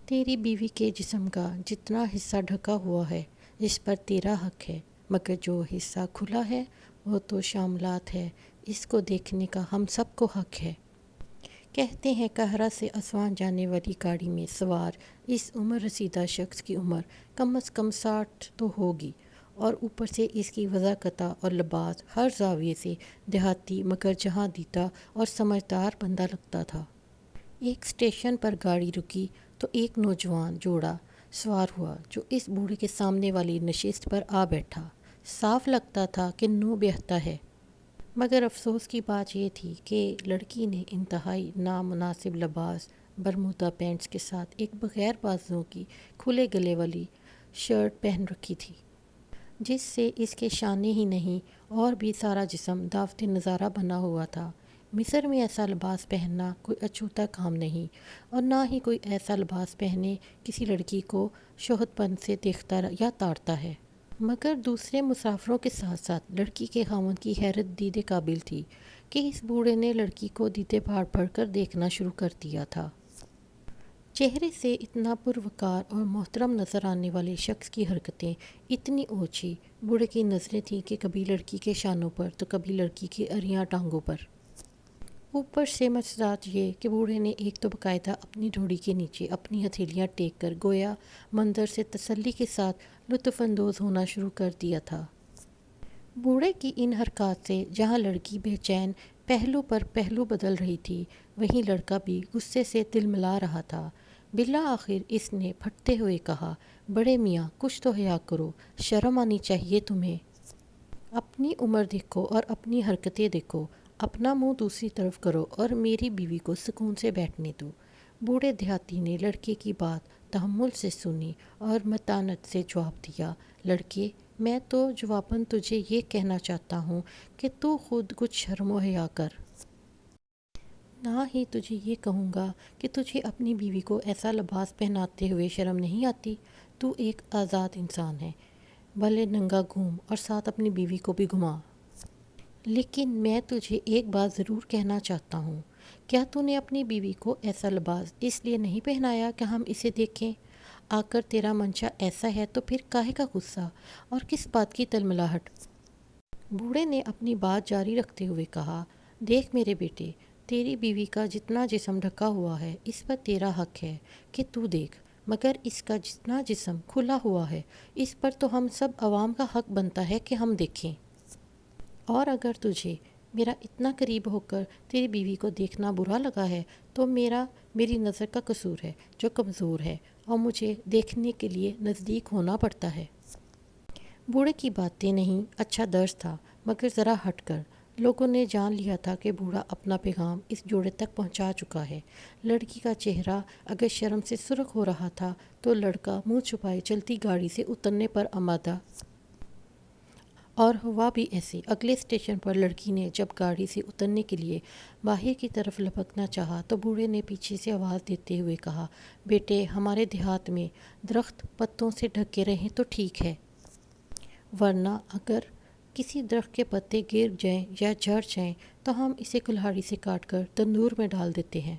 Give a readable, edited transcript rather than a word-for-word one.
تیری بیوی کے جسم کا جتنا حصہ ڈھکا ہوا ہے اس پر تیرا حق ہے، مگر جو حصہ کھلا ہے وہ تو شاملات ہے، اس کو دیکھنے کا ہم سب کو حق ہے۔ کہتے ہیں قاہرہ سے اسوان جانے والی گاڑی میں سوار اس عمر رسیدہ شخص کی عمر کم از کم 60 تو ہوگی، اور اوپر سے اس کی وضاحت اور لباس ہر زاویے سے دیہاتی مگر جہاں دیتا اور سمجھدار بندہ لگتا تھا۔ ایک اسٹیشن پر گاڑی رکی تو ایک نوجوان جوڑا سوار ہوا جو اس بوڑھے کے سامنے والی نشست پر آ بیٹھا۔ صاف لگتا تھا کہ نو بیہتا ہے، مگر افسوس کی بات یہ تھی کہ لڑکی نے انتہائی نامناسب لباس برمودا پینٹس کے ساتھ ایک بغیر بازوؤں کی کھلے گلے والی شرٹ پہن رکھی تھی، جس سے اس کے شانے ہی نہیں اور بھی سارا جسم دعوت نظارہ بنا ہوا تھا۔ مصر میں ایسا لباس پہننا کوئی اچھوتا کام نہیں، اور نہ ہی کوئی ایسا لباس پہنے کسی لڑکی کو شوہد پن سے دیکھتا یا تاڑتا ہے۔ مگر دوسرے مسافروں کے ساتھ ساتھ لڑکی کے خاوند کی حیرت دیدے قابل تھی کہ اس بوڑھے نے لڑکی کو دیدے پھاڑ پھاڑ کر دیکھنا شروع کر دیا تھا۔ چہرے سے اتنا پروقار اور محترم نظر آنے والے شخص کی حرکتیں اتنی اونچی، بوڑھے کی نظریں تھیں کہ کبھی لڑکی کے شانوں پر تو کبھی لڑکی کی اریاں ٹانگوں پر۔ اوپر سے مسرات یہ کہ بوڑھے نے ایک تو باقاعدہ اپنی ڈھوڑی کے نیچے اپنی ہتھیلیاں ٹیک کر گویا منظر سے تسلی کے ساتھ لطف اندوز ہونا شروع کر دیا تھا۔ بوڑھے کی ان حرکات سے جہاں لڑکی بے چین پہلو پر پہلو بدل رہی تھی، وہیں لڑکا بھی غصے سے تلملا رہا تھا۔ بالآخر اس نے پھٹتے ہوئے کہا، بڑے میاں کچھ تو حیا کرو، شرم آنی چاہیے تمہیں۔ اپنی عمر دیکھو اور اپنی حرکتیں دیکھو، اپنا منہ دوسری طرف کرو اور میری بیوی کو سکون سے بیٹھنے دو۔ بوڑھے دیہاتی نے لڑکے کی بات تحمل سے سنی اور متانت سے جواب دیا، لڑکے، میں تو جواباً تجھے یہ کہنا چاہتا ہوں کہ تو خود کچھ شرم و حیا کر۔ نہ ہی تجھے یہ کہوں گا کہ تجھے اپنی بیوی کو ایسا لباس پہناتے ہوئے شرم نہیں آتی۔ تو ایک آزاد انسان ہے، بھلے ننگا گھوم اور ساتھ اپنی بیوی کو بھی گھما۔ لیکن میں تجھے ایک بات ضرور کہنا چاہتا ہوں، کیا تو نے اپنی بیوی کو ایسا لباس اس لیے نہیں پہنایا کہ ہم اسے دیکھیں؟ آکر تیرا منشا ایسا ہے تو پھر کاہے کا غصہ اور کس بات کی تلملاہٹ؟ بوڑھے نے اپنی بات جاری رکھتے ہوئے کہا، دیکھ میرے بیٹے، تیری بیوی کا جتنا جسم ڈھکا ہوا ہے اس پر تیرا حق ہے کہ تو دیکھ، مگر اس کا جتنا جسم کھلا ہوا ہے اس پر تو ہم سب عوام کا حق بنتا ہے کہ ہم دیکھیں۔ اور اگر تجھے میرا اتنا قریب ہو کر تیری بیوی کو دیکھنا برا لگا ہے تو میری نظر کا قصور ہے جو کمزور ہے، اور مجھے دیکھنے کے لیے نزدیک ہونا پڑتا ہے۔ بوڑھے کی باتیں نہیں، اچھا درس تھا، مگر ذرا ہٹ کر۔ لوگوں نے جان لیا تھا کہ بوڑھا اپنا پیغام اس جوڑے تک پہنچا چکا ہے۔ لڑکی کا چہرہ اگر شرم سے سرخ ہو رہا تھا تو لڑکا منہ چھپائے چلتی گاڑی سے اترنے پر آمادہ، اور ہوا بھی ایسے۔ اگلے اسٹیشن پر لڑکی نے جب گاڑی سے اترنے کے لیے باہر کی طرف لپکنا چاہا تو بوڑھے نے پیچھے سے آواز دیتے ہوئے کہا، بیٹے، ہمارے دیہات میں درخت پتوں سے ڈھکے رہیں تو ٹھیک ہے، ورنہ اگر کسی درخت کے پتے گر جائیں یا جھڑ جائیں تو ہم اسے کلہاڑی سے کاٹ کر تندور میں ڈال دیتے ہیں۔